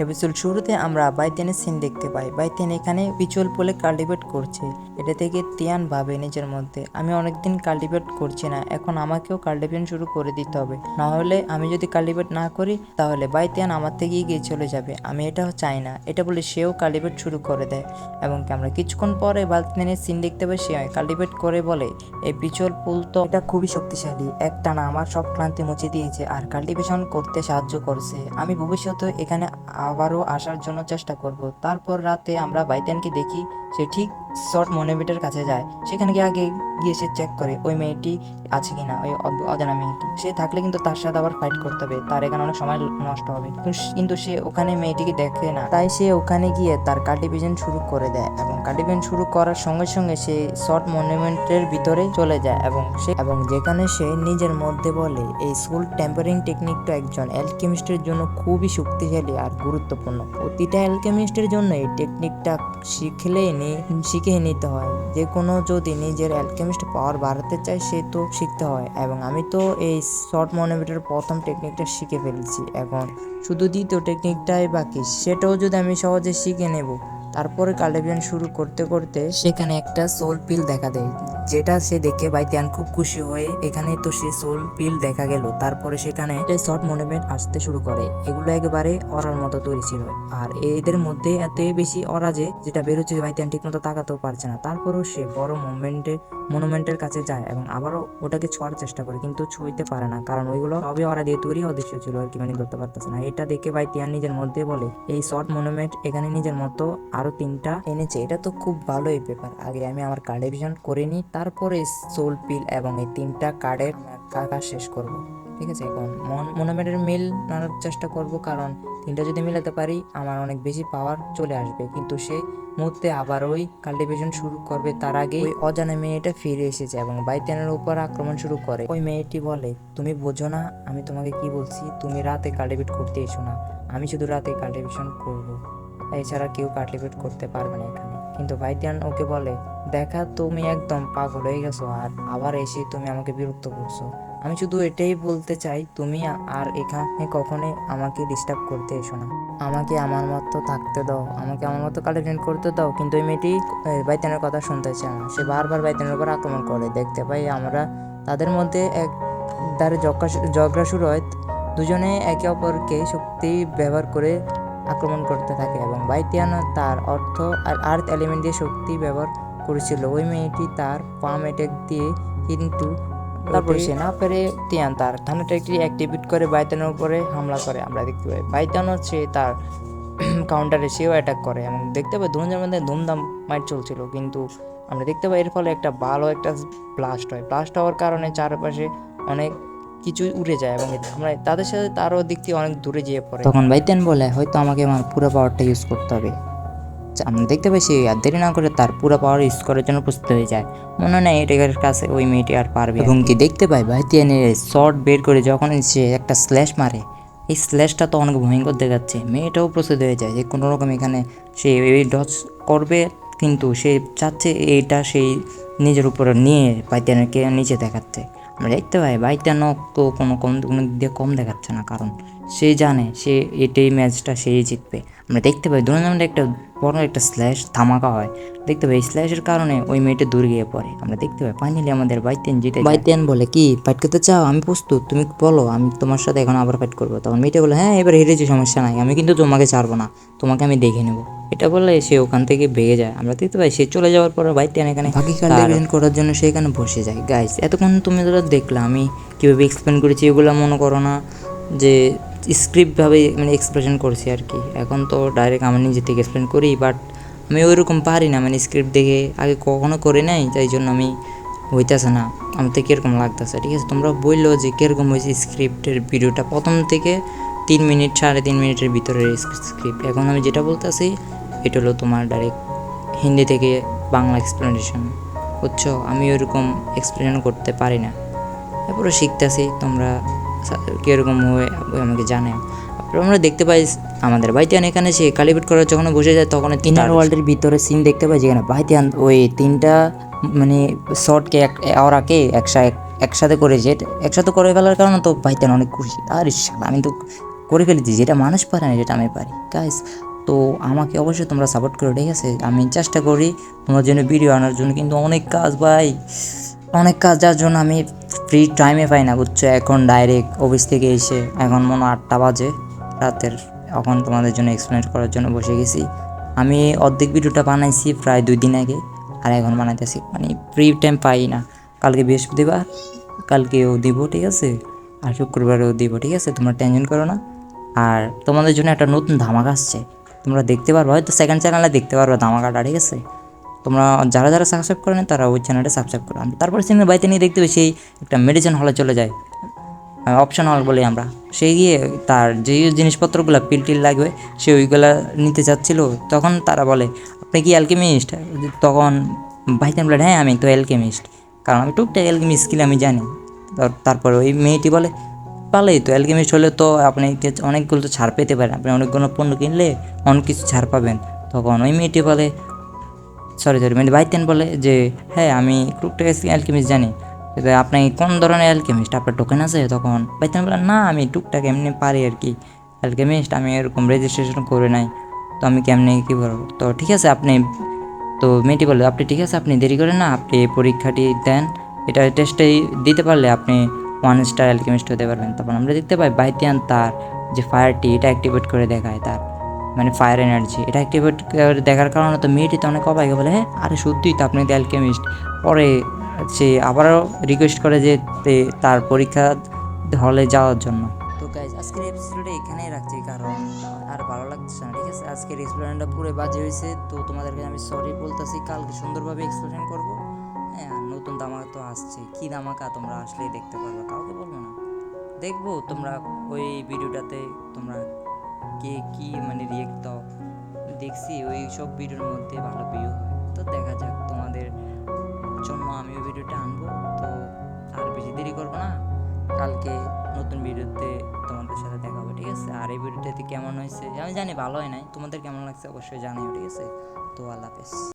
Episode শুরুতে আমরা বাইতেনের scene দেখতে পাই। বাইতেন এখানে পিছল পোলে কাল্টিভেট করছে। এটা থেকে তিয়ান ভাবে নিজের মধ্যে, আমি অনেকদিন কাল্টিভেট করছি না, এখন আমাকেও কাল্টিভেশন শুরু করে দিতে হবে, না হলে আমি যদি কাল্টিভেট না করি তাহলে বাইতিয়ান আমার থেকে গিয়ে চলে যাবে, আমি এটা চাই না। এটা বলে সেও কাল্টিভেট শুরু করে দেয় এবং আমরা কিছুক্ষণ পরে বাইতেনের সিন দেখতে পাই। সে কাল্টিভেট করে বলে, এই পিছল পুল তো এটা খুবই শক্তিশালী, একটানা আমার সব ক্লান্তি মুছে দিয়েছে আর কাল্টিভেশন করতে সাহায্য করছে। আমি ভবিষ্যতে এখানে আবারও আসার জন্য চেষ্টা করব। তারপর রাতে আমরা বাইতেনকে দেখি, সে ঠিক শর্ট মনোমিটার কাছে যায়। সেখানে গিয়ে আগে গিয়ে সে চেক করে ওই মেয়েটি আছে কিনা, ওই অজানা মেয়েটি। সে থাকলে কিন্তু তার সাথে আবার ফাইট করতে হবে, তার এখানে অনেক সময় নষ্ট হবে। কিন্তু সে ওখানে মেয়েটিকে দেখে না, তাই সে ওখানে গিয়ে তার কাল্টিভেশন শুরু করে দেয় এবং কাল্টিভেশন শুরু করার সঙ্গে সঙ্গে সে শর্ট মনুমেন্টের ভিতরে চলে যায় এবং যেখানে সে নিজের মধ্যে বলে, এই সোল টেম্পারিং টেকনিকটা একজন অ্যালকেমিস্টের জন্য খুবই শক্তিশালী আর গুরুত্বপূর্ণ। প্রতিটা অ্যালকেমিস্টের জন্য এই টেকনিকটা শিখে নিতে হয়। যে কোনো যদি নিজের অ্যালকেমিস্ট পাওয়ার বাড়াতে চায় সে তো শিখতে হয়, এবং আমি তো এই শর্ট মনোমিটার প্রথম টেকনিকটা শিখে ফেলেছি, এখন শুধু দ্বিতীয় টেকনিকটাই বাকি, সেটাও যদি আমি সহজে শিখে নেব। তারপরে কাল্টিভেশন শুরু করতে করতে সেখানে একটা সোল পিল দেখা দেয়, যেটা সে দেখে বাইতিয়ান খুব খুশি হয়ে, এখানে তো সে সোল পিল দেখা গেল। তারপরে সেখানে শর্ট মনুমেন্ট আসতে শুরু করে। এগুলো একেবারে অরার মতো তৈরি ছিল, আর এদের মধ্যে এতই বেশি অরা যে যেটা বেরোচ্ছে বাইতিয়ান ঠিক মতো তাকাতেও পারছে না। তারপরেও সে বড় মনুমেন্টের কাছে যায় এবং আবারও ওটাকে ছোঁয়ার চেষ্টা করে, কিন্তু ছুঁইতে পারে না, কারণ ওইগুলো সবই অরা দিয়ে তৈরি অদৃশ্য ছিল আর কি, মানে ধরতে পারতেছে না। এটা দেখে বাইতিয়ান নিজের মধ্যে বলে, এই শর্ট মনুমেন্ট এখানে নিজের মতো আরো 3টা এনেছে, এটা তো খুব ভালোই ব্যাপার। আগে আমি আমার কাল্টিভেশন করে নিই, তারপরে সোল পিল এবং এই 3টা কার্ডের কাজ শেষ করব। ঠিক আছে, এখন মনুমেন্টের মিল নাড়ার চেষ্টা করব, কারণ 3টা যদি মিলাতে পারি আমার অনেক বেশি পাওয়ার চলে আসবে। কিন্তু সে মুহূর্তে আবার ওই কাল্টিভেশন শুরু করবে, তার আগে ওই অজানা মেয়েটা ফিরে এসেছে এবং বাইতেনের উপর আক্রমণ শুরু করে। ওই মেয়েটি বলে, তুমি বোঝো না আমি তোমাকে কি বলছি, তুমি রাতে কাল্টিভেট করতে এসো না, আমি শুধু রাতে কাল্টিভেশন করব, এছাড়া কেউ কাল্টিভেট করতে পারবে না এখানে। কিন্তু বাইতিয়ান ওকে বলে, দেখা তুমি একদম পাগল হয়ে গেছো, আর আবার এসে তুমি আমাকে বিরক্ত করছো। আমি শুধু এটাই বলতে চাই, তুমি আর এখানে কখনোই আমাকে ডিস্টার্ব করতে এসো না, আমাকে আমার মতো থাকতে দাও, আমাকে আমার মতো কালেকশন করতে দাও। কিন্তু ওই মেয়েটি বাইতিয়ানের কথা শুনতে চায় না, সে বারবার বাইতিয়ানের উপর আক্রমণ করে। দেখতে পাই আমরা তাদের মধ্যে এক দ্বারে ঝগড়া শুরু হয়। দুজনে একে অপরকে শক্তি ব্যবহার করে আক্রমণ করতে থাকে এবং বাইতিয়ান তার অর্থ আর আর্থ এলিমেন্ট দিয়ে শক্তি ব্যবহার করেছিল ওই মেয়েটি তার পাম অ্যাটাক দিয়ে, কিন্তু তারপরে সে না পেরে তিয়ান তার থানাটাকে অ্যাক্টিভেট করে বাইতানের উপরে হামলা করে। আমরা দেখতে পাই বাইতান হচ্ছে তার কাউন্টারে সেও অ্যাটাক করে এবং দেখতে পাই দুজনের মধ্যে ধুমধাম মাইট চলছিল। কিন্তু আমরা দেখতে পাই এর ফলে একটা ভালো একটা ব্লাস্ট হয়। ব্লাস্ট হওয়ার কারণে চারপাশে অনেক কিছুই উড়ে যায় এবং আমরা তাদের সাথে তারও দিক থেকে অনেক দূরে যেয়ে পড়ে। তখন বাইতেন বলে, হয়তো আমাকে আমার পুরো পাওয়ারটা ইউজ করতে হবে। আমরা দেখতে পাই সে আর দেরি না করে তার পুরো পাওয়ার ইউজ করার জন্য প্রস্তুত হয়ে যায়। মনে হয় এটার কাছে ওই মেয়েটি আর পারবে, এবং কি দেখতে পাই বাইতিয়ানের শর্ট বের করে যখন সে একটা স্ল্যাশ মারে, এই স্ল্যাশটা তো অনেক ভয়ঙ্কর দেখাচ্ছে। মেয়েটাও প্রস্তুত হয়ে যায় যে কোনো রকম এখানে সে এই ডজ করবে, কিন্তু সে চাচ্ছে এইটা সেই নিজের উপরে নিয়ে বাইতিয়ানকে নিচে দেখাচ্ছে। আমরা দেখতে পাই বাইতিয়ানক তো কোনো দিক দিয়ে কম দেখাচ্ছে না, কারণ সে জানে সে এটাই ম্যাচটা সেই জিতবে। আমরা দেখতে পাই দুজনের একটা বড় একটা স্ল্যাশ ধামাকা হয়। দেখতে পাই এই স্ল্যাশের কারণে ওই মেয়েটা দূরে গিয়ে পড়ে। আমরা দেখতে পাই ফাইনালি আমাদের বাইতেন জিতে। বাইতেন বলে, কি ফাইট করতে চাও? আমি প্রস্তুত, তুমি বলো, আমি তোমার সাথে এখন আবার ফাইট করবো। তখন মেয়েটা বলে, হ্যাঁ এবার হেরেছি, সমস্যা নাই, আমি কিন্তু তোমাকে ছাড়বো না, তোমাকে আমি দেখে নেবো। এটা বললে সে ওখান থেকে ভেগে যায়। আমরা দেখতে পাই সে চলে যাওয়ার পর বাইতেন এখানে বাকি কাল্টিভেশন করার জন্য সে এখানে বসে যায়। গাইস, এতক্ষণ তুমি ধরো দেখলা আমি কীভাবে এক্সপ্লেন করেছি, এগুলো মনে করো না যে স্ক্রিপ্টভাবে মানে এক্সপ্রেশন করছি আর কি। এখন তো ডাইরেক্ট আমি নিজে থেকে এক্সপ্লেন করি, বাট আমি ওইরকম পারি না, মানে স্ক্রিপ্ট দেখে আগে কখনো করে নাই, তাই জন্য আমি হইতেছে না, আমার তো কীরকম লাগতেছে। ঠিক আছে, তোমরা বললো যে কীরকম হয়েছে স্ক্রিপ্টের ভিডিওটা, প্রথম থেকে 3 মিনিট 3.5 মিনিটের ভিতরে স্ক্রিপ্ট। এখন আমি যেটা বলতেছি এটা হলো তোমার ডাইরেক্ট হিন্দি থেকে বাংলা এক্সপ্লেনেশন, বুঝছো? আমি ওইরকম এক্সপ্লেন করতে পারি না, তারপরে শিখতেছি। তোমরা কীরকম হয়ে আমাকে জানাও। আমরা দেখতে পাই আমাদের বাইতিয়ান এখানে সে কালিবেট করার যখন বসে যায় তখন ইনার ওয়ার্ল্ডের ভিতরে সিন দেখতে পাই, যেখানে বাইতিয়ান ওই 3টা মানে শর্টকে ওরাকে একসাথে করেছে। একসাথে করে ফেলার কারণে তো বাইতিয়ান অনেক খুশি। আর আমি তো করে ফেলেছি, যেটা মানুষ পারে না যেটা আমি পারি গাইস। তো আমাকে অবশ্যই তোমরা সাপোর্ট করো, ঠিক আছে? আমি চেষ্টা করি তোমার জন্য ভিডিও আনার জন্য, কিন্তু অনেক কাজ ভাই, অনেক কাজ, যার জন্য আমি ফ্রি টাইমে পাই না, বুঝছো? এখন ডাইরেক্ট অফিস থেকে এসে এখন মনে হয় 8টা বাজে রাতের, এখন তোমাদের জন্য এক্সপ্লেন করার জন্য বসে গেছি। আমি অর্ধেক ভিডিওটা বানাইছি প্রায় 2 দিন আগে, আর এখন বানাইতেছি, মানে ফ্রি টাইম পাই না। কালকে বৃহস্পতিবার, কালকেও দিব, ঠিক আছে? আর শুক্রবারেও দিব, ঠিক আছে? তোমরা টেনশন করো না। আর তোমাদের জন্য একটা নতুন ধামাকা আসছে, তোমরা দেখতে পারবে, হয়তো সেকেন্ড চ্যানেলে দেখতে পারবে ধামাকাটা, ঠিক আছে? তোমরা যারা যারা সাবস্ক্রাইব করেন তারা ওই চ্যানেলটা সাবস্ক্রাইব করো। তারপরে সিনেমা বাড়িতে নিয়ে দেখতে হবে, সেই একটা মেডিসিন হলে চলে যায়, অপশন হল বলি আমরা। সে গিয়ে তার যে জিনিসপত্রগুলো পিল টিল লাগবে সে ওইগুলা নিতে চাচ্ছিল, তখন তারা বলে আপনি কি অ্যালকেমিস্ট? তখন ভাইজান বলে হ্যাঁ আমি তো অ্যালকেমিস্ট, কারণ আমি টুকটাক অ্যালকেমি স্কিল আমি জানি। তারপর ওই মেয়েটি বলে পারলেই তো, অ্যালকেমিস্ট হলে তো আপনি অনেকগুলো তো ছাড় পেতে পারেন, আপনি অনেকগুলো পণ্য কিনলে অনেক কিছু ছাড় পাবেন। তখন ওই মেয়েটি বলে, সরি মানে বাইতেন বলে যে হ্যাঁ আমি টুকটাক অ্যালকেমিস্ট জানি, আপনি কোন ধরনের অ্যালকেমিস্ট, আপনার টোকেন আছে? তখন বাইতেন বলে না আমি টুকটাক এমনি পারি আর কি অ্যালকেমিস্ট, আমি এরকম রেজিস্ট্রেশন করে নাই, তো আমি কেমনি কী করবো? তো ঠিক আছে আপনি, তো মেয়েটি বলে আপনি ঠিক আছে আপনি দেরি করেন না, আপনি পরীক্ষাটি দেন, এটা টেস্টে দিতে পারলে আপনি 1 স্টার অ্যালকেমিস্ট হতে পারবেন। তখন আমরা দেখতে পাই বাইতিয়ান তার যে ফায়ারটি এটা অ্যাক্টিভেট করে দেখায়, তার মানে ফায়ার এনার্জি এটা অ্যাক্টিভেট দেখার কারণে তো মেয়েটি তো অনেক অবাক বলে হ্যাঁ আরে সত্যিই তো আপনি তো অ্যালকেমিস্ট। পরে সে আবারও রিকোয়েস্ট করে যে তার পরীক্ষা হলে যাওয়ার জন্য। তো গাইজ আজকের এপিসোডটা এখানেই রাখছি, কারণ আর ভালো লাগছে না, ঠিক আছে? আজকের এক্সপ্লেনটা পুরো বাজে হয়েছে, তো তোমাদেরকে আমি সরি বলতেছি, কালকে সুন্দরভাবে এক্সপ্লেন করবো। হ্যাঁ, আর নতুন ধামাকা তো আসছে, কী ধামাকা তোমরা আসলেই দেখতে পারবে, কাউকে বলবো না, দেখবো তোমরা ওই ভিডিওটাতে তোমরা কে কী মানে রিয়েক্ট দাও। দেখছি ওই সব ভিডিওর মধ্যে ভালো ভিউ হয়, তো দেখা যাক তোমাদের জন্য আমি ওই ভিডিওটা আনবো। তো আর বেশি দেরি করবো না, কালকে নতুন ভিডিওতে তোমাদের সাথে দেখা হবে, ঠিক আছে? আর এই ভিডিওটাতে কেমন হয়েছে আমি জানি ভালো হয় নাই, তোমাদের কেমন লাগছে অবশ্যই জানিও, ঠিক আছে? তো আল্লাহ হাফেজ।